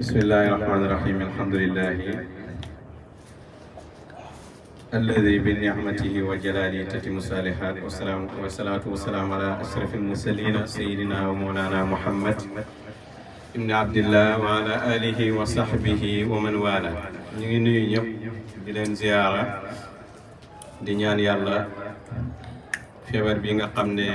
بسم الله الرحمن الرحيم الحمد لله الذي بنعمته وجلاله تتم الصالحات والصلاة والسلام على أشرف المرسلين سيدنا ومولانا محمد ابن عبد الله وعلى آله وصحبه ومن والاه. ñu ngi nuyu ñëpp di leen ziyaara di ñaan yàlla feebar bi nga xam ne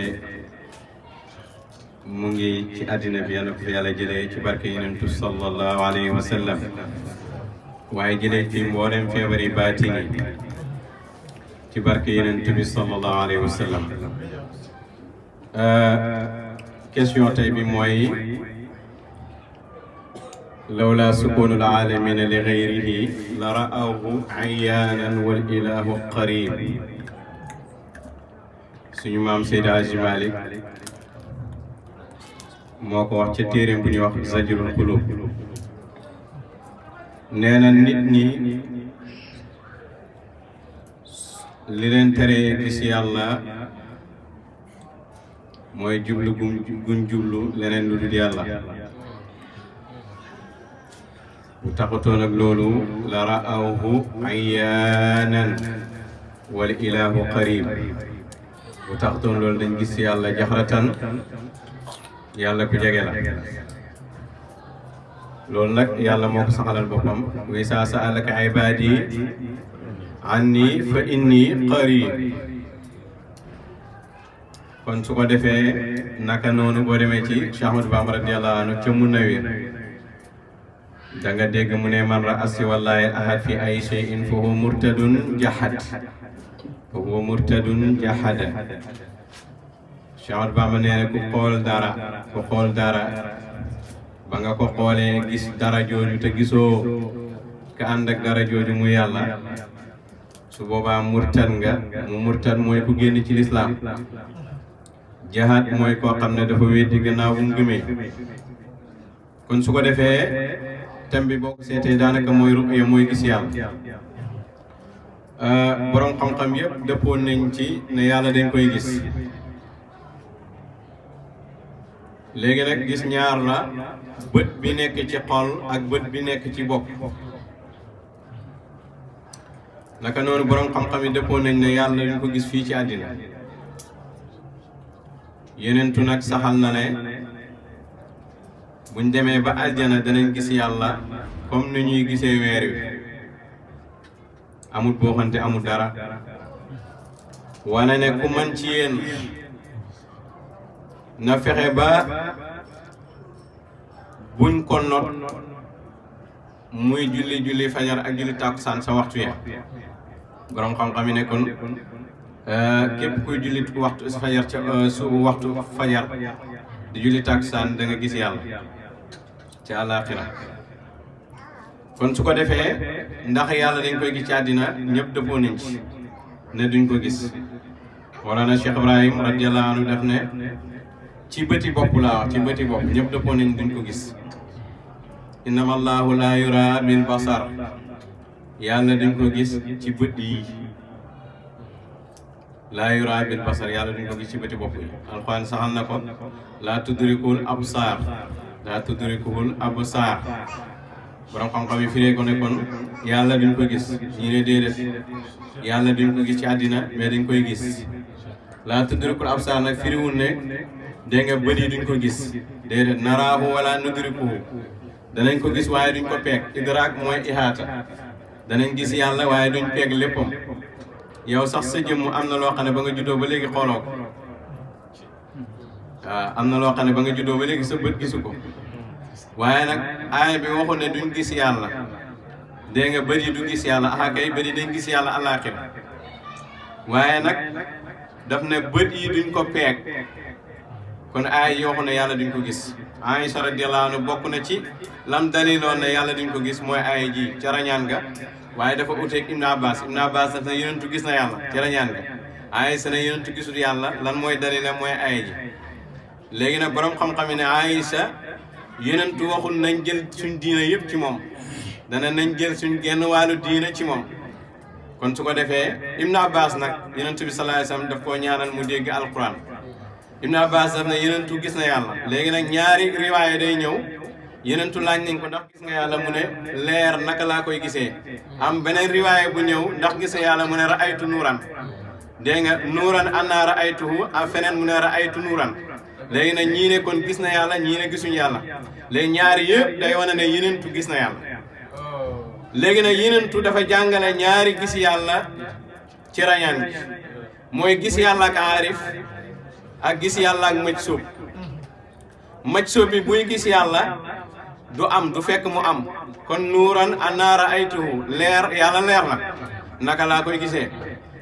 mu ngi ci àddina bi yàlla ko fi yàlla jëlee ci barke Yonent sallallahu alayhi wa sallam waaye jëlee ci mboolem feebar yi baatin yi ci barke Yonent bi sallallahu alayhi wa sallam. question tey bi mooy lawla sukuunul aalamiina li gayrihi la ra'awhu ayyaanan wal ilaahu qariib. suñu maam Seydi Hadj Malick moo ko wax ca téeréem bu ñuy wax Zajrul Qulub. nee na nit ñi li leen teree gis yàlla mooy jublu guñ jublu leneen lu dul yàlla. bu taxutoon ak loolu la ra'awhu ayyaanan wal ilaahu qariib. bu taxutoon loolu dañ gis yàlla jaxratan yàlla ku jege la. loolu nag yàlla moo ko saxalal boppam. wa izaa sa'alaka ibaadi anni fa inni qariib. kon su ko defee naka noonu boo demee ci Cheikh Ahmadou Bamba radiyallahu anhu ca Munawwir da nga dégg mu ne man ra'asi wallahi ahad fi ay shay'in fa huwa murtadun jahad fa huwa murtadun jahada. Cheikh Ahmadou Bamba nee na ku xool dara ba nga ko xoolee gis dara jooju te gisoo ka ànd ak dara jooju mu yàlla, su boobaa murtad nga. mu murtad mooy ku génn ci lislaam. jahad mooy koo xam ne dafa weddi gannaaw bu mu gëmee. kon su ko defee thème bi boo ko seetee daanaka mooy ru'ya, mooy gis yàlla. borom xam-xam yëpp dëppoon nañ ci ne yàlla dañ koy gis. léegi nag gis ñaar la, bët bi nekk ci xol ak bët bi nekk ci bopp. naka noonu borom xam-xam yi dëppoon nañ ne yàlla dañ ko gis fii ci àddina. yenentu nag saxal na ne buñ demee ba aljana danañ gis yàlla comme ni ñuy gisee weer wi. amul booxante, amul dara. wane ne ku man ci yéen na fexe ba buñ ko not muy julli fajar ak julli tàkkusaan sa waxtu ya. borom xam-xam yi ne kon képp kuy julli waxtu fajar ca su waxtu fajar di julli tàkkusaan da nga gis yàlla ci àllaaxira. kon su ko defee ndax yàlla dañ koy gis ci àddina, ñëpp dëppoo nañ ci ne duñ ko gis. wala na Cheikh Ibrahim radiyallahu anhu def ne ci bëti bopp laa wax, ci bëti bopp ñëpp dëppoo nañ duñ ko gis. innama allahu la yura bil basar. yàlla dañ ko gis ci bët yi. laa yura bil basar, yàlla duñ ko gis ci bëti bopp yi. alxuraan saxal na ko laa tudrikul absar, laa tudrikul absar. borom xam-xam yi firee ko ne kon yàlla duñ ko gis. ñu ne déedéet, yàlla duñ ko gis ci àddina mais dañ koy gis. laa tudrikul absar nag firiwul ne dégg nga bët yi duñ ko gis. déedéet, naraahu wala nudrikuhu, danañ ko gis waaye duñ ko peeg. idraak mooy ihaata, danañ gis yàlla waaye duñ peeg léppam. yow sax sa jëmm am na loo xam ne ba nga juddoo ba léegi xooloo ko. waaw am na loo xam ne ba nga juddoo ba léegi sa bët gisu ko. waaye nag aaya bi waxul ne duñ gis yàlla. dégg nga bët yi du gis yàlla. ah kay bët yi dañ gis yàlla àllaaxira. waaye nag daf ne bët yi duñ ko peeg. kon aaya yi waxu ne yàlla duñ ko gis. Aïcha radiyallahu anha bokk na ci lam daliloon ne yàlla duñ ko gis mooy aaya ji ca rañaan ga. waaye dafa uteeg Ibn Abbas. Ibn Abbas daf ne yonentu gis na yàlla ca rañaan ga. Aïcha ne yonentu gisul yàlla. lan mooy dalila mooy aaya ji. léegi nag borom xam-xam ne Aïcha yonentu waxul nañ jël suñ diina yëpp ci moom, dana nañ jël suñ genn wàllu diina ci moom. kon su ko defee Ibn Abbas nag yonentu bi sallallahu alayhi wasallam daf koo ñaanal mu dégg alquran. Ibn Abbas daf ne yonentu gis na yàlla. léegi nag ñaari riwaaya day ñëw yenentu laaj nañ ko ndax gis nga yàlla mu ne leer naka laa koy gisee am beneen riwaaya bu ñëw ndax gis nga yàlla mu ne ra'aytu nuuran dégg nga nuuran anna ra'aytuhu a feneen mu ne ra'aytu nuuran léegi nag ñii ne kon gis na yàlla ñii ne gisuñu yàlla léegi ñaari yëpp day wane ne yenentu gis na yàlla léegi nag yenentu dafa jàngale ñaari gis yàlla ci rañaan gi mooy gis yàlla ak aarif ak gis yàlla ak maj soob bi buy gis yàlla du am du fekk mu am kon nuuran anna ra'aytuhu leer yàlla leer na naka laa koy gisee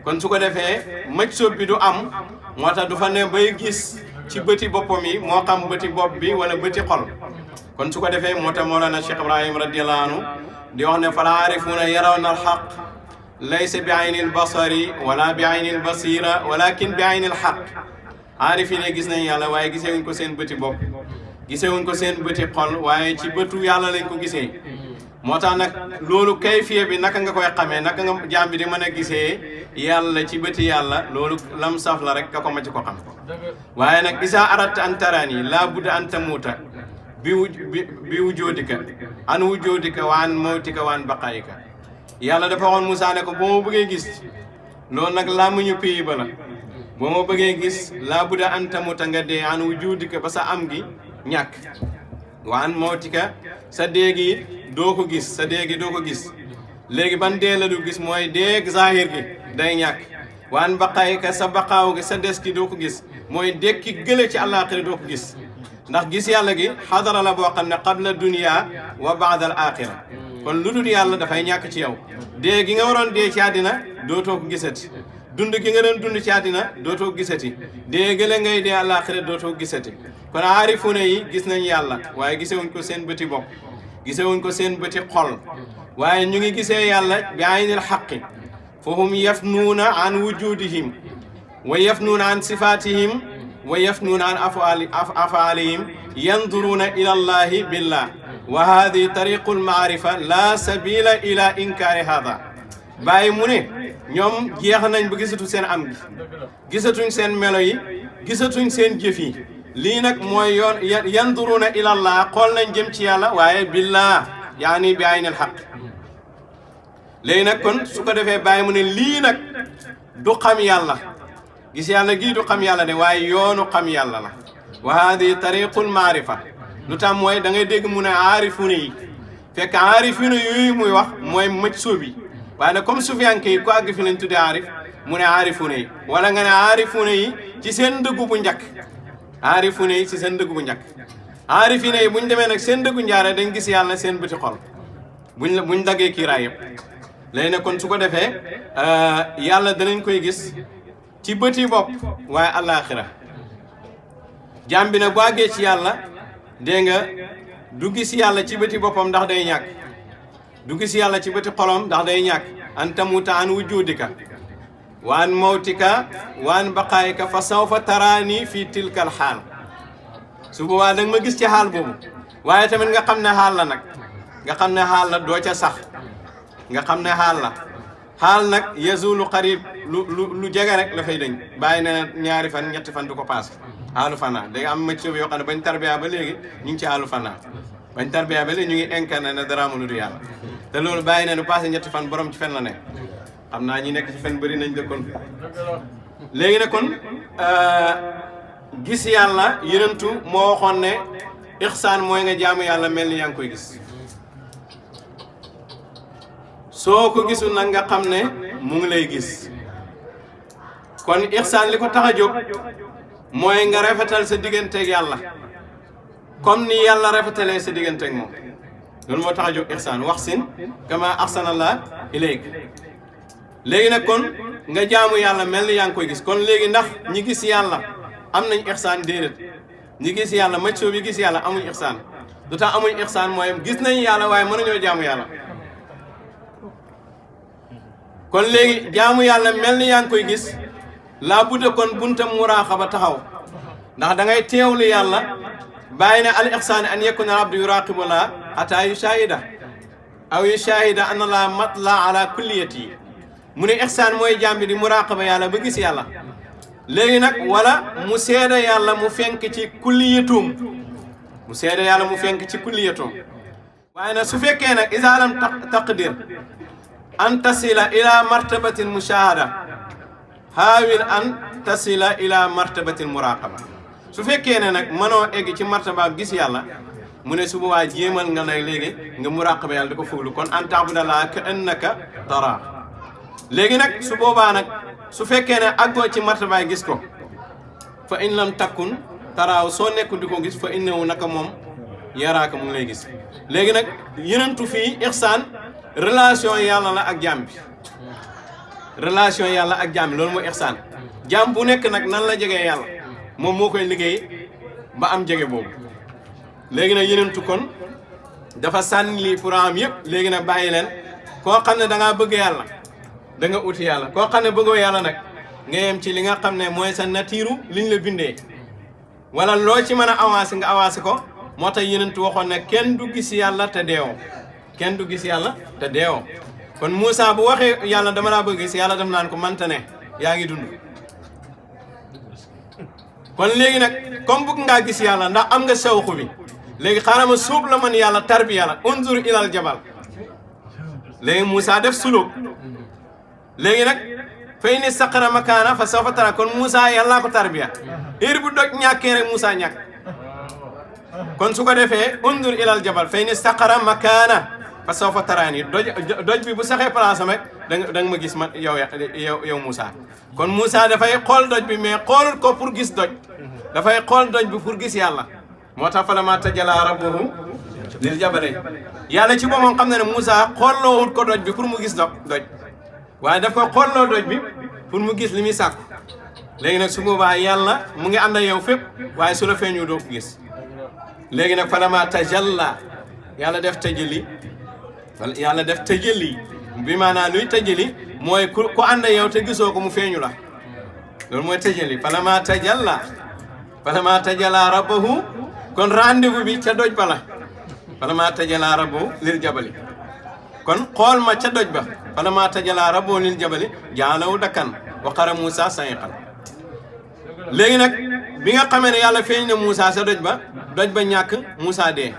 kon su ko defee maj soob bi du am moo tax du fa ne bay gis ci bëti boppam yi moo xam bëti bopp bi wala bëti xol kon su ko defee moo tax Mawlana Cheikh Ibrahim radiyallahu anhu di wax ne fala aarifuuna yarawna alxaq laysa bi ayni albasari wala bi ayni albasira walakin bi ayni alxaq aarif yi ne gis nañ yàlla waaye gisewuñ ko seen bëti bopp gisewuñ ko seen bëti xol waaye ci bëtu yàlla lañ ko gisee moo tax nag loolu kayfiye bi naka nga koy xamee naka nga jaam bi di mën a gisee yàlla ci bëti yàlla loolu lam saf la rek ka ko ma ci ko xam waaye nag isa aratta an tarani laa budda an tamuuta bi wujoodika an wujoodika wa an mawtika wa an baqaayika yàlla dafa waxoon Moussa ne ko boo ma bëggee gis loolu nag làmmiñu pays ba la boo ma bëggee gis laa budda an tamuuta nga dee an wujoodika ba sa am gi ñàkk wa an mawtika sa dee gi doo ko gis sa dee gi doo ko gis léegi ban dee la du gis mooy deeg zahir gi day ñàkk wa an baqaayika sa baqaaw gi sa des gi doo ko gis mooy dekki gële ci àllaaxira doo ko gis ndax gis yàlla gi xadara la boo xam ne qabla dunia wa baada al axira kon lu dul yàlla dafay ñàkk ci yow dee gi nga waroon dee ci àddina dootoo ko gisati dund gi nga doon dund ci àddina dootoo ko gisati dee gële ngay dee àllaaxira dootoo ko gisati kon aarifuna yi gis nañ yàlla waaye gisewuñ ko seen bëti bopp gisewuñ ko seen bëti xol waaye ñu ngi gisee yàlla bi aynil xaqi fa hum yafnuuna an wujudihim wa yafnuuna an sifatihim wa yafnuuna an afaalihim yanduruuna ila allahi billah wa hadihi tariqu lmaarifa la sabila ila inkaari hada bàyyi mu ne ñoom jeex nañ ba gisatu seen am gi gisatuñ seen melo yi gisatuñ seen jëf yi lii nag mooy yoon yanduruuna ila allah xool nañ jëm ci yàlla waaye billah yaani bi aynil xaq léegi nag kon su ko defee bàyyi mu ne lii nag du xam yàlla gis yàlla gii du xam yàlla de waaye yoonu xam yàlla la wa hadihi tariqul maarifa lu tax mooy da ngay dégg mu ne aarifuna yi fekk aarifuna yooyu muy wax mooy mëj sóobi waaye nag comme sufiyanke yi ku àgg fi lañ tuddee aarif mu ne aarifuna yi wala nga ne aarifuna yi ci seen dëggu bu njëkk aarifuna yi ci seen dëggu bu njëkk aarifuna yi buñ demee nag seen dëggu njaare dañ gis yàlla seen bëti xol buñ daggee kiiraay yëpp léegi nag kon su ko defee yàlla danañ koy gis ci bëti bopp waaye àllaaxira jaam bi nag bu àggee ci yàlla dégg nga du gis yàlla ci bëti boppam ndax day ñàkk du gis yàlla ci bëti xolom ndax day ñàkk an tamuta an wujudika wa an mawtika wa an baqaayika fa sawfa taraani fii tilkal xaal su boobaa da nga ma gis ci xaal boobu waaye tamit nga xam ne xaal la nag nga xam ne xaal la doo ca sax nga xam ne xaal la xaal nag yazulu qarib lu jege rek la fay dañ bàyyi na ñaari fan ñetti fan du ko paase xaalu fanaa day am mëcc yoo xam ne bañ tarbiya ba léegi ñu ngi ci xaalu fanaa bañ tarbiya ba léegi ñu ngi incarné ne dara amul du yàlla te loolu bàyyi na nu passé ñetti fan borom ci fen la nekk xam naa ñi nekk ci fen bëri nañ dëkkoon léegi nag kon gis yàlla yenentu moo waxoon ne ixsaan mooy nga jaamu yàlla mel ni yaa ngi koy gis soo ko gisul nag nga xam ne mu ngi lay gis kon ixsaan li ko tax a jóg mooy nga rafetal sa digganteeg yàlla comme ni yàlla rafetalee sa digganteeg moom loolu moo tax a jóg ixsaan wax sin kama ahsanallah ilayk léegi nag kon nga jaamu yàlla mel ni yaa ngi koy gis kon léegi ndax ñi gis yàlla am nañ ixsaan déedéet ñi gis yàlla macco bi gis yàlla amuñ ixsaan lu tax amuñ ixsaan mooy gis nañ yàlla waaye mënuñoo jaamu yàlla kon léegi jaamu yàlla mel ni yaa ngi koy gis laa budda kon buntam muraaxaba taxaw ndax da ngay teewlu yàlla bàyyi ne al ixsaan an yakuna al abdu yuraqibullah hatta yushahida aw yushahida anna la matla ala kulliyati mu ne ixsaan mooy jaam bi di muraqaba yàlla ba gis yàlla léegi nag wala mu seeda yàlla mu fenk ci kulliyatum mu seede yàlla mu fenk ci kulliyatoom waaye nag su fekkee nag iza lam taqdir an tasila ila martabatil mushahada haawil an tasila ila martabatil muraqaba su fekkee ne nag mënoo egg ci martaba gis yàlla mu ne su boobaa jéemal nga nag léegi nga muraqaba yàlla di ko fuglu kon an ta'budallaha ka annaka tara léegi nag su boobaa nag su fekkee ne àggoo ci martabaay gis ko fa in lam takkun taraaw soo nekkul di ko gis fa innahu naka moom yaraaka mu ngi lay gis léegi nag yenentu fii ihsaan relation yàlla la ak jaam bi relation yàlla ak jaam bi loolu mooy ihsaan jaam bu nekk nag nan la jegee yàlla moom moo koy liggéey ba am jege boobu léegi nag yenentu kon dafa sànni lii pour am yëpp léegi nag bàyyi leen koo xam ne da ngaa bëgg yàlla da nga uti yàlla koo xam ne bëggoo yàlla nag nga yem ci li nga xam ne mooy sa natiiru liñ la bindee wala loo ci mën a avancé nga avancé ko moo tax yenentu waxoon ne kenn du gis yàlla te deewoo kenn du gis yàlla te deewoo kon Moussa bu waxee yàlla dama laa bëgg gis yàlla def naan ko manta ne yaa ngi dund kon léegi nag comme bëgg ngaa gis yàlla ndax am nga sawxu bi léegi xaaral ma suub la man yàlla tarbiya la unzur ilal jabal léegi Moussa def suluk léegi nag fay ni saqara makaana fa sawfa tara kon Moussa yàllaa ko tarbiya heure bu doj ñàkkee rek Moussa ñàkk kon su ko defee unzur ilal jabal fay ni saqara makaana fa sawfa taraani doj bi bu saxee place am rek da nga ma gis man yow Moussa kon Moussa dafay xool doj bi mais xoolul ko pour gis doj dafay xool doj bi pour gis yàlla moo tax falammaa tajallaa rabbuhu lil jabali yàlla ci boppam xam na ne Moussa xoolloowut ko doj bi pour mu gis doj waaye daf ko xoolloo doj bi pour mu gis li muy sàkku léegi nag su boobaa yàlla mu ngi ànd ak yow fépp waaye su la feeñu doo ko gis léegi nag falammaa tajallaa yàlla def tajalli yàlla def tajalli bi maanaam luy tajalli mooy ku ànd ak yow te gisoo ko mu feeñu la loolu mooy tajalli falammaa tajallaa rabbuhu kon rendez-vous bi ca doj ba la falammaa tajallaa rabbuhu lil jabali kon xool ma ca doj ba falammaa tajallaa rabbuhu lil jabali ja'alahu dakkan wa xarra Moussa sa'iqan léegi nag bi nga xamee ne yàlla feeñ na Moussa sa doj ba ñàkk Moussa dee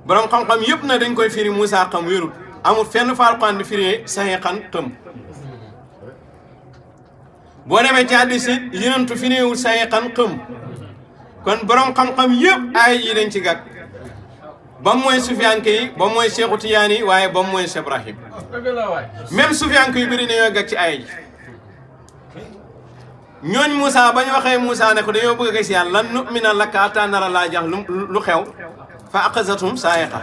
borom xam-xam yëpp na dañ koy firi Moussa xam wérul amul fenn fa Alxuraan di firi sa'iqan tëm boo demee ci hadiis yi yenentu firiwul sa'iqan xëm kon borom xam-xam yëpp ay yi dañ ci gàgg ba mooy sufiyanke yi ba mooy Cheikhu Tidiane yi waaye ba mooy Cheikh Ibrahim même sufiyanke yu bëri dañoo gàgg ci ay ji ñooñ Moussa bañ waxee Moussa ne ko dañoo bëgg a gis yàlla lan nu'mina laka hattaa nara laa jax lu xew fa axazathum saa'iqa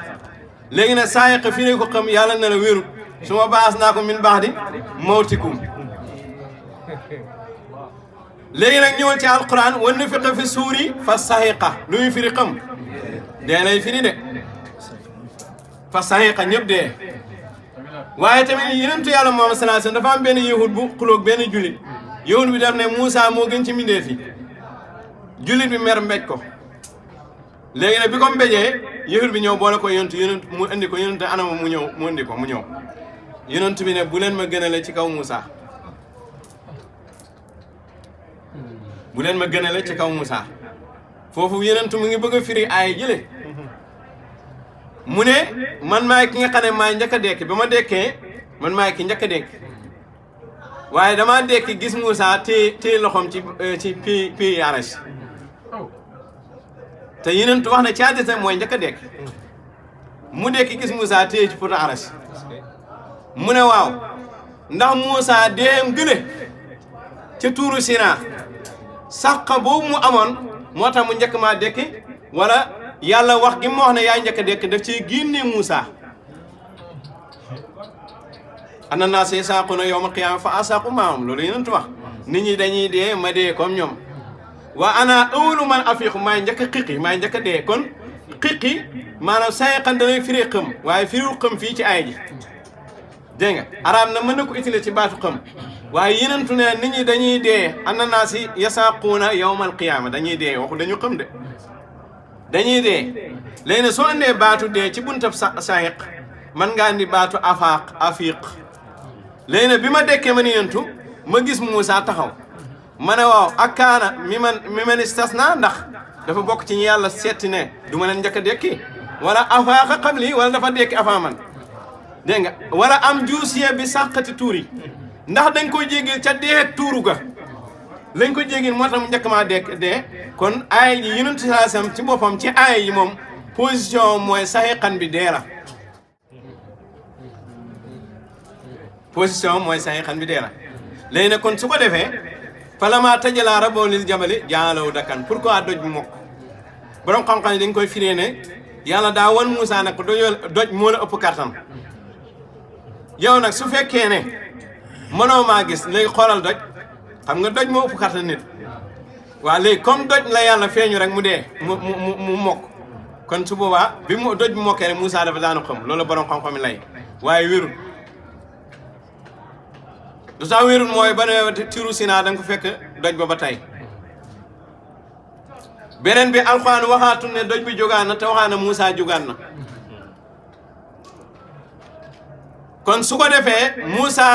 léegi nag saa'iqa firi ko xam yàlla ne la wérut su ma baas naa ko min ba'di mawtikum léegi nag ñëwal ci alquran wa nufiqa fi suuri fa sahiqa lu muy firi xam dee lay firi de fa sahiqa ñëpp dee waaye tamit yenentu yàlla Muhammad sallallahu alayhi wasallam dafa am benn yahud bu xuloog benn jullit yahud bi daf ne Moussa moo gën ci mbindeef yi jullit bi mer mbéj ko léegi nag bi ko mbéjee yahud bi ñëw boole ko yenentu mu indi ko yenentu anama mu ñëw yenentu bi ne bu leen ma gënale ci kaw Moussa bu leen ma gënale ci kaw Moussa foofu yenentu mu ngi bëgg a firi ay jële mu ne man maay ki nga xam ne maay njëkk a dekk ba ma dekkee man maay ki njëkk a dekk waaye damaa dekk gis Moussa téye loxoom ci pi arash te yenentu wax ne ci hadiis mooy njëkk a dekk mu dekk gis Moussa téye ci poto arash mu ne waaw ndax Moussa deem gële ca tuuru Sina sàqa boobu mu amoon moo tax mu njëkk maa dekki wala yàlla wax gi mu wax ne yaay njëkk a dekk daf ciy génne Moussa ana naa see saaquna yawmal qiyaama fa asaqu maam loolu yenentu wax nit ñi dañuy dee ma dee comme ñoom waa ana awwalu man afiiqu maay njëkk a xiqi maay njëkk a dee kon xiqi maanaam sayiqan danay firi xëm waaye firiwul xëm fii ci ay ji dégg nga araam na mën na ko utiliser ci baatu xëm waaye yenentu ne nit ñi dañuy dee ana naa si yasaquuna yawmal qiyaama dañuy dee waxu dañu xëm de dañuy dee léegi nag soo andee baatu dee ci buntab sayiq man nga andi baatu afiq léegi nag bi ma dekkee ma yenentu ma gis Moussa taxaw ma ne waaw ak kaana mi man istasna ndax dafa bokk ci ñi yàlla seeti ne du ma leen njëkk a dekki wala afaaqa qabli wala dafa dekki avant man dégg nga wala am juusiye bi sàqati tuur yi ndax dañ ko jéggil ca dee tuuru ga lañ ko jéggil moo tax mu njëkk maa dee kon aay yi Yonent sallallahu alayhi wasallam ci boppam ci aay yi moom position mooy saxiqan bi dee la position mooy saxiqan bi dee la léegi nag kon su ko defee falama tajala rabbuhu lil jabali ja'alahu dakkan pourquoi doj bu mokk borom xam-xam yi dañ koy firee ne yàlla daa wan Moussa nag doj moo la ëpp kattan yow nag su fekkee ne mënoo maa gis léegi xoolal doj xam nga doj moo ëpp kattan nit waaw léegi comme doj la yàlla feeñu rek mu dee mu mokk kon su boobaa bi mu doj bu mokkee rek Moussa dafa daanu xam loolu borom xam-xam lay waaye wérul lu tax wérul mooy ba ne tiru Sinaa da nga ko fekk doj ba tey beneen bi alxuraan waxaatu ne doj bi jógaan na te waxaa na Moussa jógaan na kon su ko defee Moussa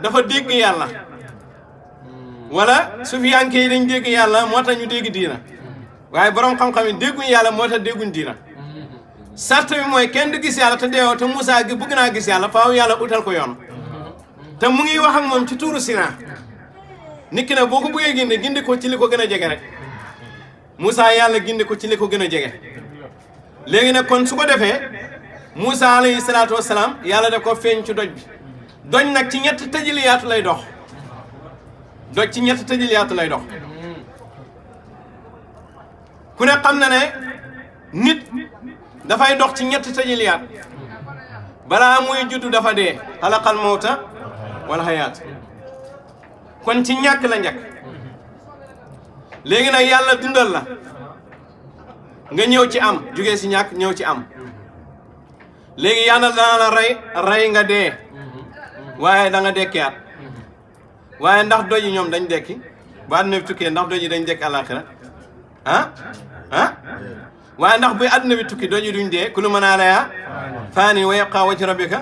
dafa dégg yàlla wala sufiyanke yi dañ dégg yàlla moo tax ñu dégg diina waaye borom xam-xam yi dégguñ yàlla moo tax dégguñ diina sart bi mooy kenn du gis yàlla te deewoo te Moussa gi bëgg naa gis yàlla faaw yàlla utal ko yoon te mu ngi wax ak moom ci tuuru Sinaa nit ki nag boo ko bëggee gindi ko ci li ko gën a jege rek Moussa yàlla gindi ko ci li ko gën a jege léegi nag kon su ko defee Moussa alayhi salaatu wasalaam yàlla daf ko feeñ ci doj bi doj nag ci ñett tëjiliyaatu lay dox doj ci ñett tëjiliyaatu lay dox ku ne xam na ne nit dafay dox ci ñett tëjiliyaat balaa muy juddu dafa dee xalaqal mawta wal hayaat kon ci ñàkk la njëkk léegi nag yàlla dundal la nga ñëw ci am jugee si ñàkk ñëw ci am léegi yàlla dana la rey nga dee waaye da nga dekkiyaat waaye ndax doj yi ñoom dañ dekki ba àdduna bi tukkee ndax doj yi dañ dekki àllaaxira waaye ndax buy àdduna bi tukki doj yi duñ dee ku lu mën a layaa faani wa yabqa wajhu rabbika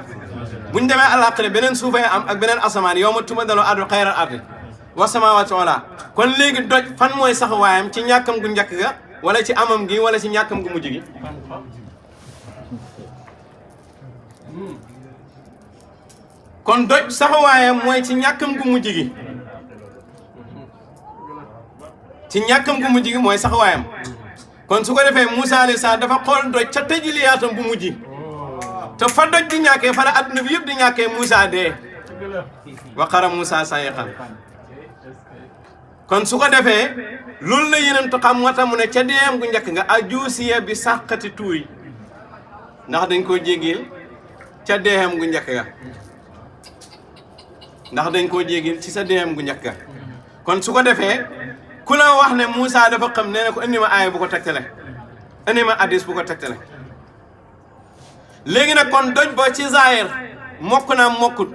buñ demee àllaaxira beneen suufay am ak beneen asamaan yow ma tubaddalu ardu xayral ardi wa samaawaatu ulaa kon léegi doj fan mooy sax waayam ci ñàkkam gu njëkk ga wala ci amam gi wala ci ñàkkam gu mujj gi kon doj saxawaayam mooy ci ñàkkam gu mujj gi ci ñàkkam gu mujj gi mooy saxawaayam kon su ko defee Moussa alayhi salaam dafa xool doj ca tëjiliyaatam bu mujj te fa doj di ñàkkee fa la adduna bi yëpp di ñàkkee Moussa dee wa xara Moussa sayiqan kon su ko defee loolu la yenentu xam moo tax mu ne ca deeyam gu njëkk nga ajuusiya bi sàqati tuuri ndax dañ koo jéggil ca deeyam gu njëkk ga ndax dañ koo jéggil ci sa deeyam gu njëkk ga kon su ko defee ku la wax ne Moussa dafa xam nee na ko indi ma aaya bu ko tegtale indi ma hadis bu ko tegtale léegi nag kon doj ba ci zaahir mokk naa mokkut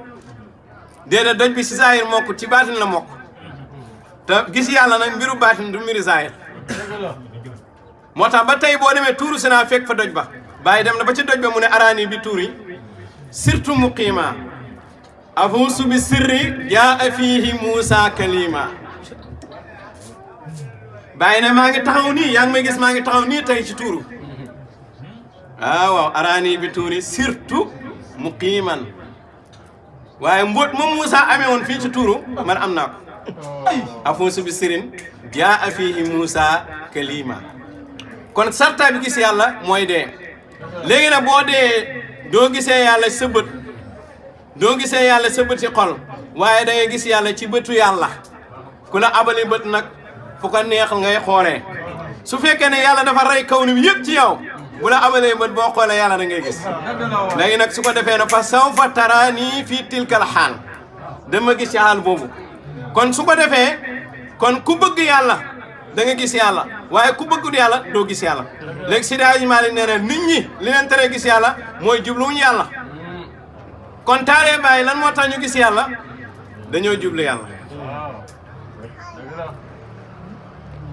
déedéet doj bi ci zaahir mokkut ci baatin la mokk te gis yàlla nag mbiru baatin du mbiri zaahir moo tax ba tey boo demee tuuru Sinaa fekk fa doj ba bàyyi dem na ba ci doj ba mu ne araani bi tuuri surtout muqiima afuusu bi sirri jaa fiihi Moussa kalima bàyyi ne maa ngi taxaw nii yaa ngi may gis maa ngi taxaw nii tey ci tuuru waaw araani bi tuuri surtout muqiiman waaye mbóot moom Moussa amee woon fii ci tuuru man am naa ko afuusu bi sirin jaa fiihi Moussa kalima kon sarta bi gis yàlla mooy dee léegi nag boo dee doo gisee yàlla sa bët doo gisee yàlla sa bët ci xol waaye da ngay gis yàlla ci bëtu yàlla ku la abali bët nag fu ko neex ngay xoolee su fekkee ne yàlla dafa rey kaw ni yëpp ci yow bu la abalee bët boo xoolee yàlla da ngay gis léegi nag su ko defee ne fa sawfa taraanii fii tilkal xaal dama gis ci xaal boobu kon su ko defee kon ku bëgg yàlla da nga gis yàlla waaye ku bëggul yàlla doo gis yàlla léegi Seydi Hadj Malick nee na nit ñi li leen tere gis yàlla mooy jubluwuñu yàlla kon taaree bàyyi lan moo tax ñu gis yàlla dañoo jublu yàlla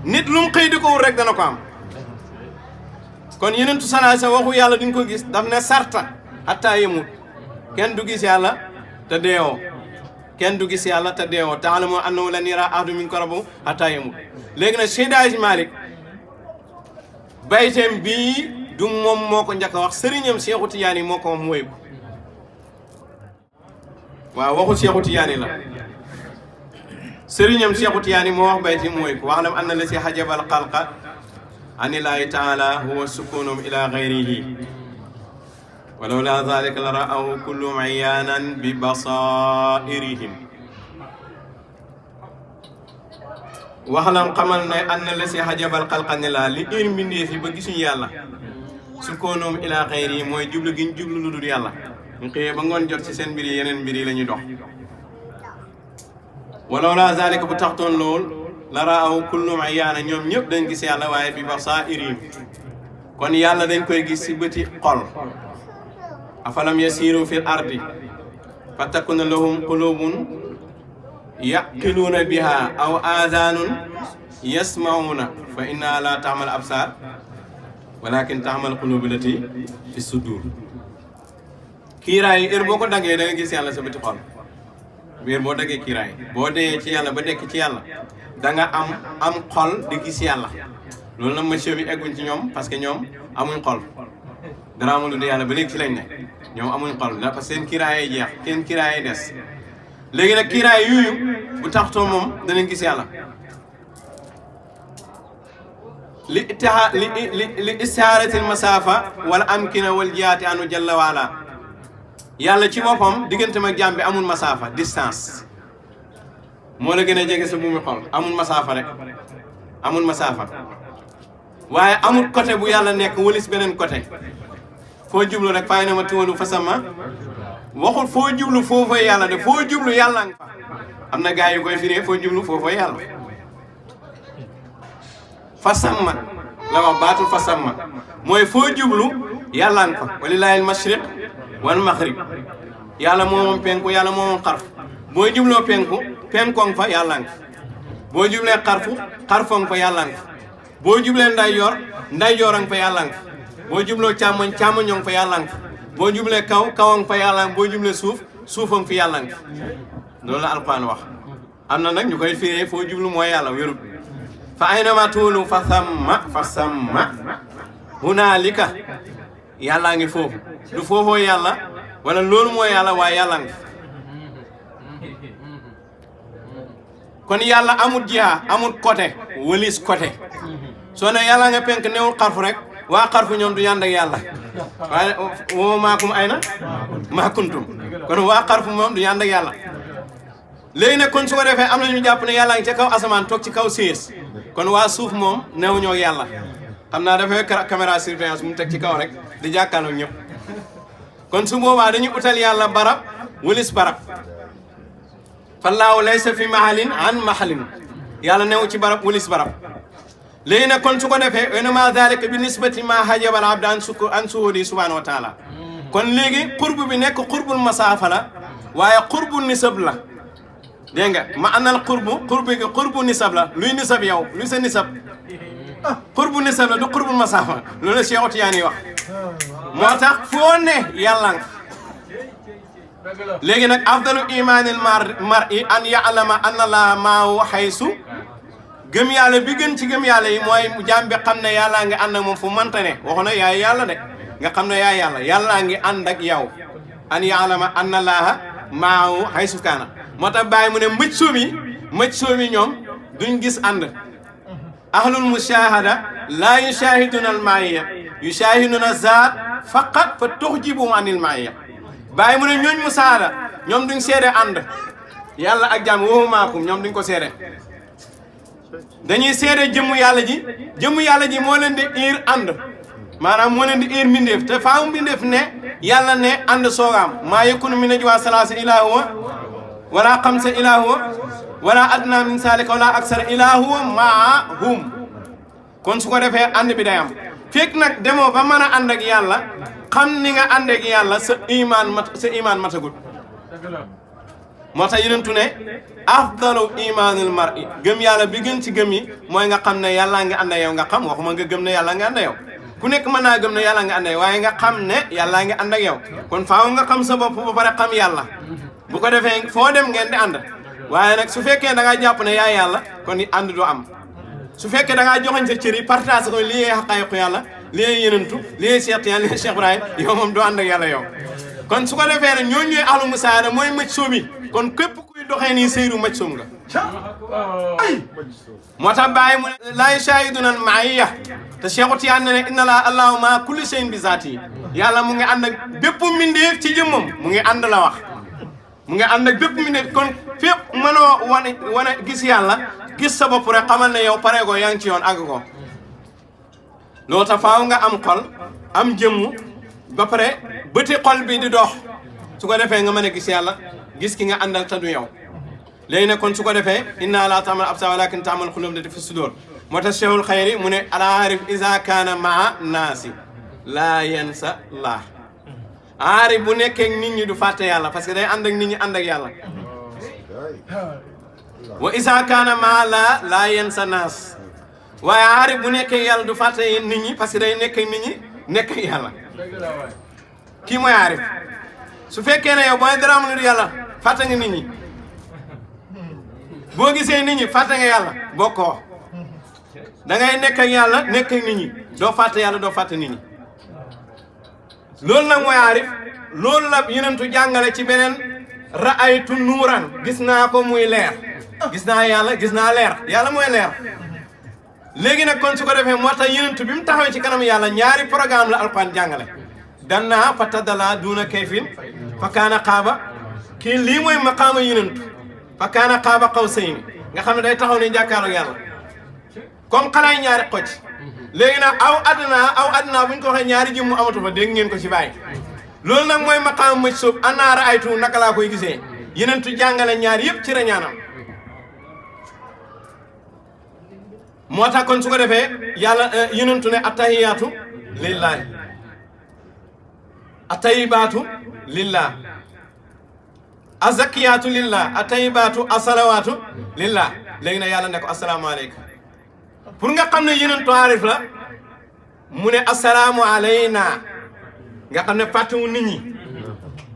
nit lu mu xëy di ko wut rek dana ko am kon yenentu sanaa sa waxu yàlla duñ ko gis daf ne sarta hatta yemut kenn du gis yàlla te deewoo kenn du gis yàlla te deewoo ta'lamu annahu lan yaraa ahadun minkum rabbahu hatta yemut léegi nag Seydi Hadj Malick bayteem bii du moom moo ko njëkk a wax sëriñam Cheikh Tidiane moo ko mooy ko waaw waxu Cheikh Tidiane la sëriñam Cheikh Tidiane moo wax bayti mooy ko wax lam anna la si hajabal xalqa anillahi taala huwa sukunum ila gayrihi walawla dhalika la ra'aw kullum iyaanan bi basairihim waxalam xamal ne anna la si hajabal xalqa ne la li ir mbindee fi ba gisuñu yàlla sukunum ila gayrihi mooy jublu gi ñu jublu lu dul yàlla ñu xëyee ba ngoon jot ci seen mbir yi yeneen mbir yi la ñuy dox walawla dhalika bu taxtoon lool la raaw kullum ayaana ñoom ñëpp dañ gis yàlla waaye bi basairihim kon yàlla dañ koy gis ci bëti xol afalam yasiru fil ardi fa takuna lahum qulubun yaqiluuna biha aw aadaanun yasmauna fa inna la taamal absar walakin taamal qulubu lati fi sudur kiiraay heure boo ko daggee da nga gis yàlla sa bëti xol heure boo daggee kiiraay boo dee ci yàlla ba nekk ci yàlla da nga am xol di gis yàlla loolu nag monsieur bi egguñ ci ñoom parce que ñoom amuñ xol dara amul lu di yàlla ba léegi ci lañ ne ñoom amuñ xol da parce que seen kiiraay jeex seen kiiraay des léegi nag kiiraay yooyu bu taxtoo moom danañ gis yàlla li istihaaratil masaafa wala amkina wal jiyaati anu jalla waala yàlla ci boppam diggante mag jaam bi amul masaafa distance moo la gën a jege sa buumi xol amul masaafa rek amul masaafa waaye amul côté bu yàlla nekk walis beneen côté foo jublu rek fay na ma tuwalu fasama waxul foo jublu foofay yàlla de foo jublu yàlla nga fa am na gars yu koy firee foo jublu foofay yàlla fasama la wax baatul fasama mooy foo jublu yàlla nga fa walillahi al-mashriq wal maghrib yàlla moomoom penku yàlla moomoom xarf boo jubloo penku penkoŋ fa yàlla nga boo jublee xarfoŋ fa yàlla nga boo jublee ndeyjoor fa yàlla nga boo jubloo càmmoñoŋ fa yàlla nga boo jublee kawoŋ fa yàlla nga boo jublee suufoŋ fi yàlla nga loolu la alquran wax am na nag ñu koy firee foo jublu mooy yàlla wérut fa aynama tuulu fa samma hunaalika yàllaa ngi foofu du foofoo yàlla wala loolu mooy yàlla waaye yàlla nga kon yàlla amul jiha amul côté wëlis côté soo ne yàlla nga penk newul xarfu rek waa xarfu ñoom du yànd ak yàlla waaye woo maakum ay na maakuntum kon waa xarfu moom du yànd ak yàlla léegi nag kon su ko defee am na ñu jàpp ne yàlla ngi ca kaw asamaan toog ci kaw siis kon waa suuf moom neew ñoo yàlla xam naa dafay caméra surveillance mu teg ci kaw rek di jàkkaarloo ñëpp kon su boobaa dañuy utal yàlla barab wëlis barab fallaahu laysa fi mahalin an mahalin yàlla new ci barab wulis barab léegi nag kon su ko defee inama dalika bi nisbati ma hajabal abda an suhudi subhanahu wa taala kon léegi xurbu bi nekk xurbul masaafa la waaye xurbu nisab la dégg nga ma anal xurbu nisab la luy nisab yow luy sa nisab xurbu nisab la du xurbul masaafa loolu la Cheikh Tidiane wax moo tax foo ne yàlla nga léegi nag afdalu imaanil mar'i an ya'lama anna allaha maahu haysu gëm yàlla bi gën ci gëm yàlla yi mooy jaam bi xam ne yàllaa ngi ànd ak moom fu mënta ne waxu na yaay yàlla de nga xam ne yaay yàlla yàllaa ngi ànd ak yow an ya'lama anna allaha maahu haysu kaana moo tax bàyyi mu ne mëj soomi ñoom duñ gis ànd ahlul mushahada laa yushahiduna al ma'iya yushahiduna zaat faqat fa tuxjibuhum anil ma'iya bàyyi mu ne ñooñ mu saada ñoom duñ seede ànd yàlla ak jaam woowu maakum ñoom duñ ko seede dañuy seede jëmmu yàlla ji moo leen di iir ànd maanaam moo leen di iir mbindeef te faaw mbindeef ne yàlla ne ànd soogaam maa yakunu min najwa salaasa illaa huwa wala xamsa illaa huwa wala adna min saalika wala aksara illaa huwa maahum kon su ko defee ànd bi day am fekk nag demoo ba mën a ànd ak yàlla xam ni nga ànd ak yàlla sa iman matagul moo tax yenentu ne afdalu imanil mar'i gëm yàlla bi gën ci gëm yi mooy nga xam ne yàlla nga ànd ak yow nga xam waxuma nga gëm ne yàlla nga ànd ak yow ku nekk mën naa gëm ne yàlla nga ànd ak yow waaye nga xam ne yàlla nga ànd ak yow kon faaw nga xam sa bopp ba pare xam yàlla bu ko defee foo dem ngeen di ànd waaye nag su fekkee da nga jàpp ne yaay yàlla kon ànd du am su fekkee da ngaa joxoñ sa cër yi partage ko lii xaqaayiqu yàlla lii yenentu lii Cheikh Tidiane lii Cheikh Ibrahim yow moom doo ànd ak yàlla yow kon su ko defee nag ñooñu ñooy ahlu musaada mooy mëj soomi kon képp kuy doxee nii seyru mëj soom nga moo tax bàyyi mu laa yushahiduna al-ma'iyya te Cheikh Tidiane ne inna laa allahu ma kulli shay'in bi zaati yàlla mu ngi ànd ak bépp mbindeef ci jëmmam mu ngi ànd la wax mu ngi ànd ak bépp mbindeef kon fépp mënoo wane gis yàlla gis sa bopp rek xamal ne yow pare ko yaa ngi ci yoon àgg ko loolu tax faaw nga am xol am jëmmu ba pare bëti xol bi di dox su ko defee nga mën a gis yàlla gis ki nga àndal te du yow léegi nag kon su ko defee inna laa ta'mal absaar walakin ta'mal quluub lati fi sudur moo tax cheikhul xayri mu ne al-aarif iza kaana maa naasi laa yansa laa aarif bu nekkee nit ñi du fàtte yàlla parce que day ànd ak nit ñi ànd ak yàlla wa iza kaana maa laa yansa naas waaye aarif bu nekkee yàlla du fàtte nit ñi parce que day nekk ak nit ñi nekk ak yàlla kii mooy aarif su fekkee ne yow booy dara amul yàlla fàtte nga nit ñi boo gisee nit ñi fàtte nga yàlla bokkoo da ngay nekk ak yàlla nekk ak nit ñi doo fàtte yàlla doo fàtte nit ñi loolu nag mooy aarif loolu la yenentu jàngale ci beneen ra'aytu nuuran gis naa ko muy leer gis naa yàlla gis naa leer yàlla mooy leer léegi nag kon su ko defee moo tax yenentu bi mu taxawee ci kanam yàlla ñaari programme la alquran jàngale danna fa taddala duuna kayfin fa kaana qaaba kii lii mooy maqaama yenentu fa kaana qaaba qawsayni nga xam ne day taxaw ni jàkkaarloog yàlla comme xalaay ñaari xocc léegi nag aw adna bu ñu ko waxee ñaari jëmm amatu fa dégg ngeen ko ci bàyyi loolu nag mooy maqaama mëj soob anna ra'aytu naka laa koy gisee yenentu jàngale ñaar yëpp ci rañaanam moo tax kon su ko defee yàlla yenentu ne attahiyaatu lillahi attayibaatu lillah azakiyaatu lillah attayibaatu asalawaatu lillah léegi nag yàlla ne ko asalaamaaleykum pour nga xam ne yenentu aarif la mu ne asalaamu alayna nga xam ne fàttewu nit ñi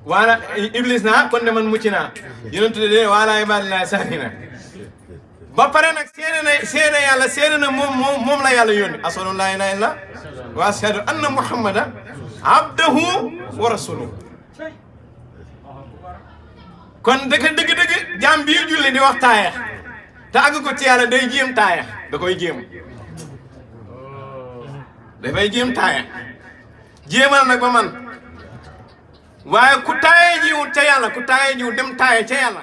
waala iblis naa kon de man mucc naa yenentu de waala ibadillahi saarina ba pare nag seede yàlla seede na moom la yàlla yónni ashhadu an laa ilaaha illa wa ashhadu anna muhammadan abdahu wa rasuluhu kon dëgg jaam bii julli di wax taayex te àgg ko ci yàlla day jéem taayex da koy jéem dafay jéem taayex jéemal nag ba man waaye ku taaye jiwut ca yàlla ku taaye jiwut dem taaye ca yàlla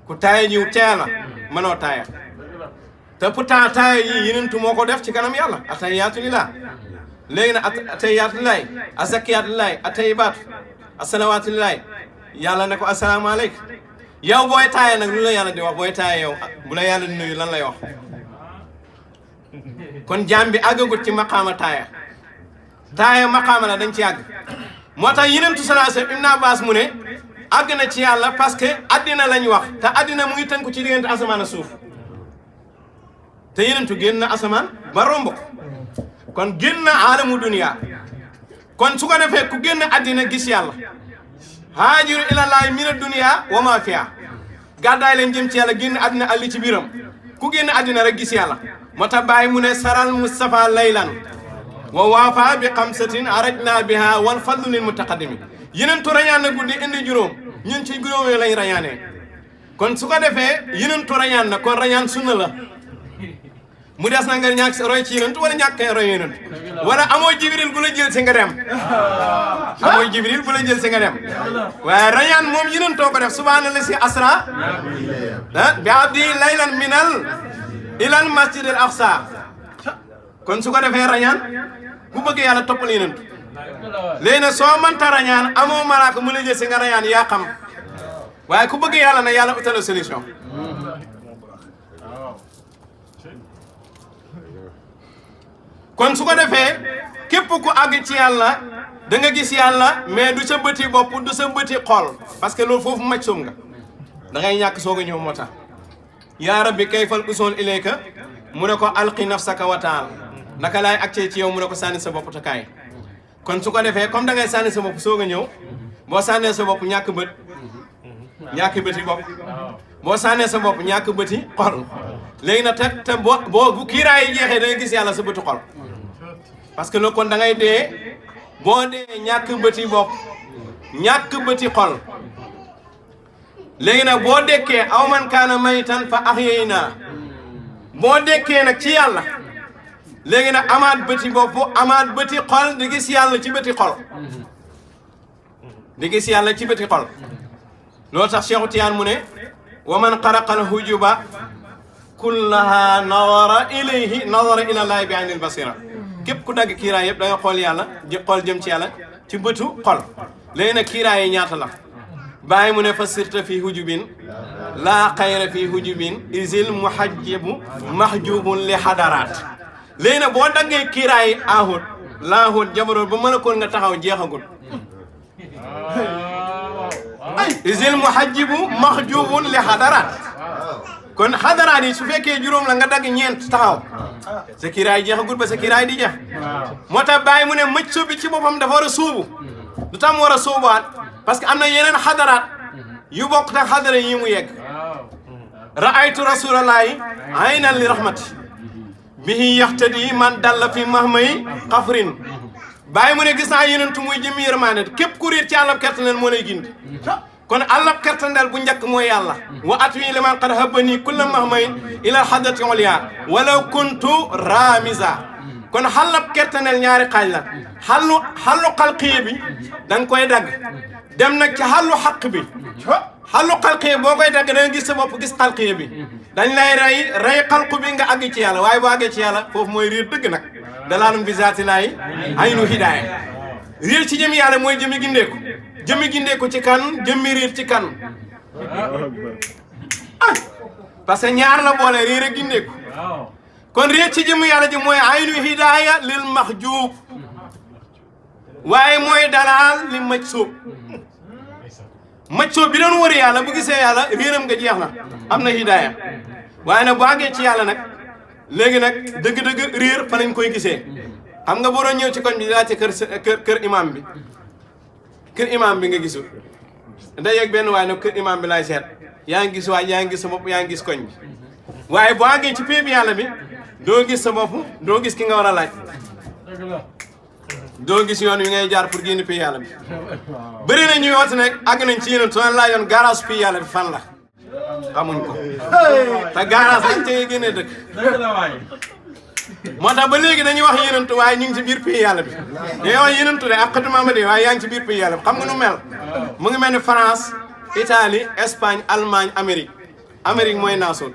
ku taaye jiwut ca yàlla mënoo taayex te pourtant taaye yi yenentu moo ko def ci kanam yàlla atahiyaatu lillah léegi nag atahiyaatu lillahi azakiyaatu lillahi atayibaatu asalawaatu lillahi yàlla ne ko asalaamaaleykum yow booy taaye nag lu la yàlla di wax booy taaye yow bu la yàlla di nuyu lan lay wax kon jaam bi àggagut ci maqaama taaye maqaama la dañ ci àgg moo tax yenentu sallallahu alayhi wasallam Ibn Abbas mu ne àgg na ci yàlla parce que addina lañ wax te addina mu ngi tënku ci diggante asamaan a suuf te yenentu génn na asamaan ba romb ko kon génn na aalamu dunya kon su ko defee ku génn addina gis yàlla haajiru ilallaahi mina dunya wa ma fiha gàddaay leen jëm ci yàlla génn addina ak li ci biiram ku génn addina rek gis yàlla moo tax bàyyi mu ne saral Mustafa laylan wa waafa bi xamsatin arajna biha wal fadlu lil mutaqaddimi yenentu rañaan na guddi indi juróom ñun ci juróom yooyu lañ rañaanee kon su ko defee yenentu rañaan na kon rañaan sunna la mu des na nga ñàkk roy ci yenentu wala ñàkk roy yenentu wala amoo jibril bu la jël si nga dem amoo jibril bu la jël si nga dem waaye rañaan moom yenentoo ko def subhaana si asra bi abdi laylan minal ilal masjidil aqsa kon su ko defee rañaan ku bëgg yàlla toppal yenentu léegi nag soo mënta rañaan amoo malaaka mu la jël si nga rañaan yaa xam waaye ku bëgg yàlla na yàlla utal solution kon su ko defee képp ku àgg ci yàlla da nga gis yàlla mais du sa bëti bopp du sa bëti xol parce que loolu foofu maj soom nga da ngay ñàkk soog a ñëw moo tax yaa rabbi kayfal usul ilayka mu ne ko alqi nafsaka wa taal naka laay accee ci yow mu ne ko sànni sa bopp takaay kon su ko defee comme da ngay sànni sa bopp soog a ñëw boo sànnee sa bopp ñàkk bëti bopp boo sànnee sa bopp ñàkk bëti xol léegi nag te boo bu kiiraay yi jeexee da nga gis yàlla sa bëtu xol parce que loolu kon da ngay dee boo dee ñàkk bëti bopp ñàkk bëti xol léegi nag boo dekkee aw man kaana maytan fa ahyaynaa boo dekkee nag ci yàlla léegi nag amaat bëti bopp amaat bëti xol di gis yàlla ci bëti xol di gis yàlla ci bëti xol loolu tax Cheikh Tidiane mu ne wa man xaraqal hujuba kullaha nawara ilayhi nawara ila llahi bi aynil basira képp ku dagg kiiraay yëpp da nga xool yàlla xool jëm ci yàlla ci bëtu xol léegi nag kiiraay yi ñaata la bàyyi mu ne fa sirta fi hujubin laa xayra fi hujubin isil muhajjibu mahjubun li hadaraat léegi nag boo daggee kiiraay ahut laahut jabaroot ba mën a koon nga taxaw jeexagul isil muhajjibu mahjubun li hadaraat kon hadaraat yi su fekkee juróom la nga dagg ñeent taxaw sa kiiraay jeexagul ba sa kiiraay di jeex moo tax bàyyi mu ne mëcc bi ci boppam dafa war a suubu lu tax mu war a suubaat parce que am na yeneen hadaraat yu bokk tax hadara yi mu yegg ra'aytu rasulallahi aynan li rahmati bihi yaxtadi man dalla fi mahmay xafrin bàyyi mu ne gis naa yenentu muy jëmi yërmaane képp ku réer ci àllab kertanel moo lay gindi kon àllab kertanel bu njëkk mooy yàlla wa at wi liman qad habani kulla mahmayin ila hadrati oliya walaw kuntu ramisa kon xàllab kertanel ñaari xaaj la xallu xalqiye bi da nga koy dagg dem nag ci xallu xaq bi xallu xalqiye boo koy dagg da nga gis sa bopp gis xalqiye bi dañ lay rey xalqu bi nga àgg ci yàlla waaye boo àggee ci yàlla foofu mooy riir dëgg nag dalaalum bi zaati laay aynu hidaaya riir ci jëmi yàlla mooy jëmi gindeeku jëmi gindeeku ci kan jëmmi riir ci kan parce que ñaar la boole riir ak gindeeku kon riir ci jëmi yàlla ji mooy aynu hidaaya lil maxjuub waaye mooy dalaal li maj sóob maj sóob bi doon wër yàlla bu gisee yàlla riiram nga jeex na am na hidaaya waaye nag bu àggee ci yàlla nag léegi nag dëgg-dëgg riir fa lañ koy gisee xam nga boo doon ñëw ci koñ bi daa ci kër imam bi nga gisul da yegg benn waaye nag kër imam bi laay seet yaa ngi gis waay yaa ngi gis sa bopp yaa ngi gis koñ bi waaye bu àggee ci pay bi yàlla bi doo gis sa bopp doo gis ki nga war a laaj doo gis yoon wi ngay jaar pour génn pay yàlla bi bëri na ñuy woote nag àgg nañ ci yeneen soo laajoon garage pay yàlla bi fan la xamuñ ko te garage lañ ca génnee dëkk moo tax ba léegi dañuy wax yenentu waaye ñu ngi ci biir pays yàlla bi dañuy wax yenentu de ak xatuma ma de waaye yaa ngi ci biir pays yàlla bi xam nga nu mel mu ngi mel ni France Italie Espagne Allemagne Amérique mooy naasut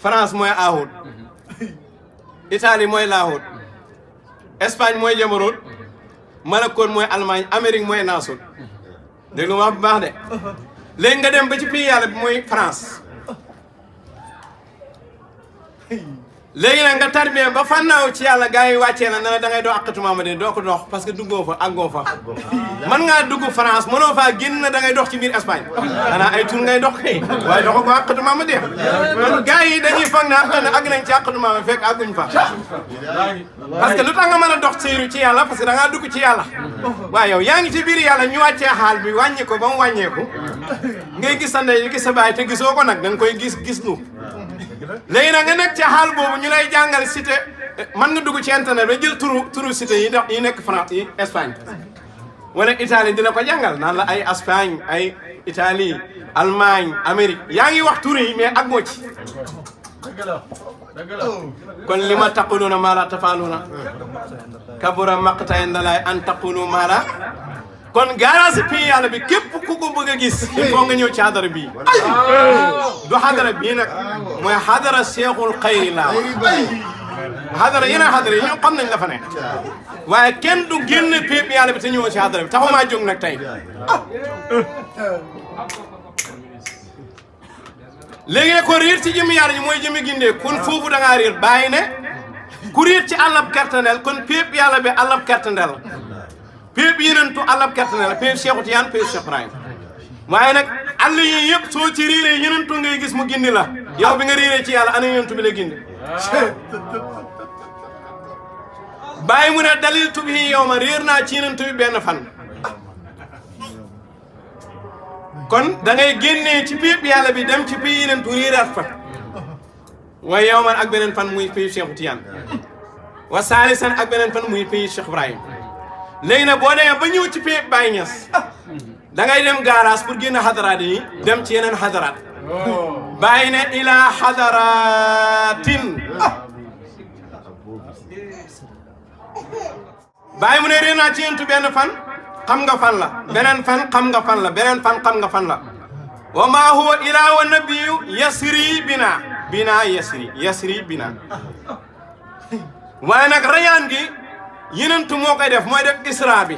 France mooy aahut Italie mooy laahut Espagne mooy jabaroot Malakoon mooy Allemagne Amérique mooy naasut dégg lu wax bu baax de léegi nga dem ba ci pays yàlla bi mooy France léegi nag nga tarbiya ba fànnaaw ci yàlla gars yi wàccee la ne la da ngay doo àqatuma ma de doo ko dox parce que duggoo fa àggoo fa mën ngaa dugg France mënoo faa génn na da ngay dox ci biir Espagne xanaa ay tur ngay dox kay waaye doxo ko àqatuma ma de kon gars yi dañuy foog ne àgg nañ ci àqatuma ma fekk àgguñ fa parce que lu tax nga mën a dox seyru ci yàlla parce que da ngaa dugg ci yàlla waaye yow yaa ngi ci biir yàlla ñu wàccee xaal bi wàññi ko ba mu wàññeeku ngay gis sa ndey gis sa baay te gisoo ko nag da nga koy gis lu léegi nag nga nekk ci xaal boobu ñu lay jàngal cité mën nga dugg ci internet ba jël turu cité yi nekk France yi Espagne wala Italie dina ko jàngal naan la ay Espagne ay Italie Allemagne Amérique yaa ngi wax tur yi mais ak moo ci kon li ma taquluna maa la tafaaluna kabura maqta indallaahi an taqulu maa la kon garage pii yàlla bi képp ku ko bëgg a gis il faut nga ñëw ci hadara bii du hadara bii nag mooy hadara Cheikhul Xayri laa hadara yeneen hadara yi ñoom xam nañ la fa ne waaye kenn du génn pii bi yàlla bi te ñëw ci hadara bi taxumaa jóg nag tey léegi nag ko riir ci jëmi yàlla ji mooy jëmi gindee kon foofu da ngaa riir bàyyi ne ku riir ci àllab kertanel kon pii bi yàlla bi àllab kertanel péep yenentu àllab kertanel la péep Cheikh Tidiane péep Cheikh Ibrahim waaye nag àll yi yëpp soo ci riiree yenentu ngay gis mu gindi la yow bi nga riiree ci yàlla ana yenentu bi la gindi bàyyi mu ne dalil tubi yow ma réer naa ci yenentu bi benn fan kon da ngay génnee ci péep yàlla bi dem ci péep yenentu riiraat fa wa yawman ak beneen fan muy pays Cheikh Tidiane wa saalisan ak beneen fan muy pays Cheikh Ibrahim léegi nag boo demee ba ñëw ci pays baye-niass da ngay dem garage pour génn xadaraat yi dem ci yeneen xadaraat bàyyi ne ila xadaratin bàyyi mu ne réer naa ci yentu benn fan xam nga fan la beneen fan xam nga fan la beneen fan xam nga fan la wa maa huwa ilaa wa nabiyu yasri bina yasri bina waaye nag rayaan gi yenentu moo koy def mooy def isra bi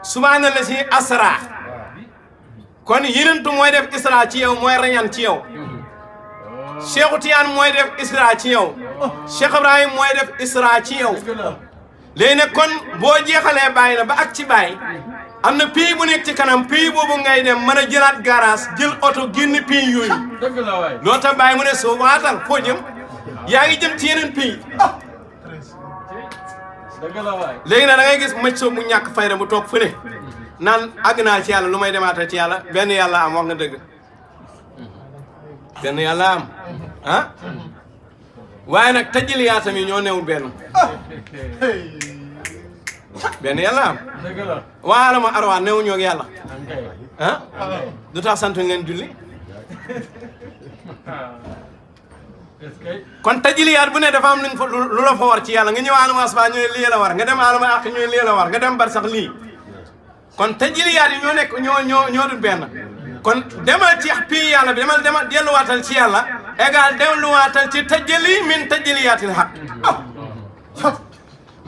subhaana la si asra kon yenentu mooy def isra ci yow mooy rayaan ci yow Cheikh Tidiane mooy def isra ci yow Cheikh Ibrahim mooy def isra ci yow léegi nag kon boo jeexalee bàyyi na ba ak ci bàyyi am na pays bu nekk ci kanam pays boobu ngay dem mën a jëlaat garage jël oto génn pays yooyu loo tax bàyyi mu ne soo waatal foo jëm yaa ngi jëm ci yeneen pays léegi nag da ngay gis mëj soo mu ñàkk fayda mu toog fële naan àgg naa ci yàlla lu may demaata ci yàlla benn yàlla am wax nga dëgg benn yàlla am ah waaye nag tajjiliyaatam yi ñoo newul benn yàlla am waala ma arwaa newu ñoo yàlla ah du tax sant ngeen julli kon tajjiliyaat bu ne dafa am lu la fa war ci yàlla nga ñëw alama asba ñu ne lii la war nga dem alama ak ñu ne lii la war nga dem bar sax lii kon tajjiliyaat yi ñoo nekk ñoo dul benn kon demal ci pii yàlla bi demal delluwaatal ci yàlla égal delluwaatal ci tajjali min tajjiliyaatil haq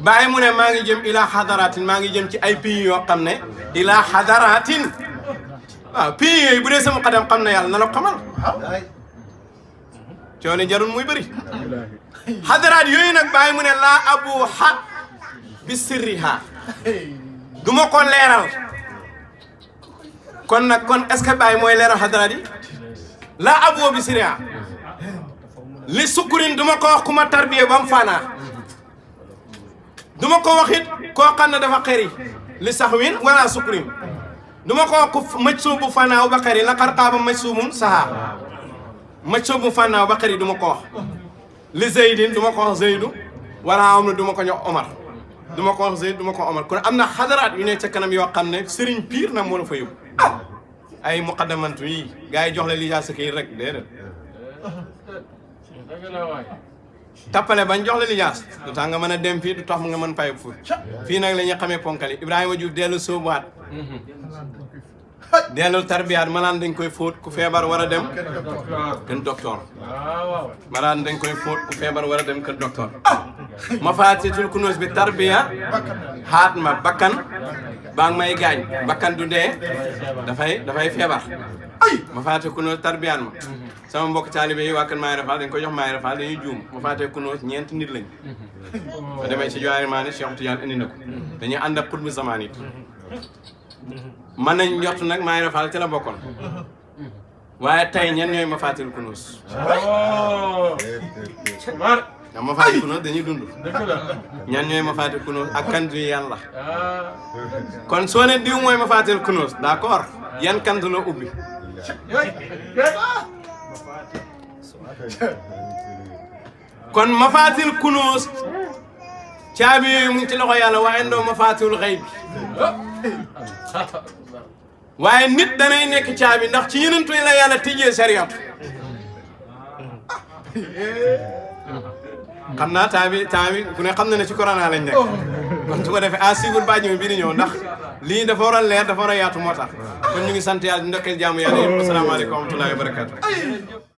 bàyyi mu ne maa ngi jëm ila xadaratin maa ngi jëm ci ay pays yoo xam ne ila xadaratin waaw pays yooyu bu dee sama xadam xam na yàlla na la xamal coono jarul muy bëri xadaraat yooyu nag bàyyi mu ne laa abu ha bi sirriha du ma ko leeral kon nag kon est-ce que bàyyi mooy leeral xadaraat yi laa abu bi sirriha li sukkurin du ma ko wax ku ma tarbiye ba mu faanaa du ma ko wax it koo xam ne dafa xëri li sax win wala sukkurin du ma ko wax ku mëj suubu fanaaw ba xëri la xarxaaba mëj suubum saxaa mëj suubu fanaaw ba xëri du ma ko wax li zeydin du ma ko wax zeydu wala am na du ma ko ñox omar du ma ko wax zeyd du ma ko omar kon am na xadaraat yu ne ca kanam yoo xam ne sëriñ piir nag moo la fa yóbbu ay muqaddamantu yi gars yi jox la li jaasa kii rek déedéet tappale bañ jox la lijaas du tax nga mën a dem fii du tax nga mën fay fu fii nag la ñuy xamee ponkali Ibrahima Diouf dellu sóobuwaat dellu tarbiyaat malaan dañ koy fóot ku feebar war a dem kër docteur malaan dañ koy fóot ku feebar war a dem kër docteur ma faatitul kunuus bi tarbiya xaat ma bakkan baa ngi may gaañ bakkan du dee dafay feebar ma faatitul kunuus tarbiyaan ma sama mbokk taalibe yi waa kër Maay Rafal dañ ko jox Maay Rafal dañuy juum ma faatee kunuus ñeenti nit lañ ba demee ci jowaari maa ne Cheikh Tidiane indi na ko dañuy ànd ak xutbu zamaan it mën nañ njort nag Maay Rafal ci la bokkoon waaye tey ñen ñooy ma faatil kunuus ndax ma faatil kunuus dañuy dund ñan ñooy ma faatil kunuus ak kantu yàlla kon soo ne diw mooy ma faatil kunuus d'accord yan kantu la ubbi kon mafaatil kunuus caabi yooyu mu ngi ci loxo yàlla waaye ndoo mafaatil xayb waaye nit danay nekk caabi ndax ci yenentu la yàlla tijjee sariyatu xam naa temps bi ku ne xam na ne ci corona lañ nekk kon su ko defee à suivre ba ñëw bii di ñëw ndax lii dafa war a leer dafa war a yaatu moo tax kon ñu ngi sant yàlla di ndokkeel jaamu yàlla yëpp asalaamaaleykum wa rahmatullahi wa barakatu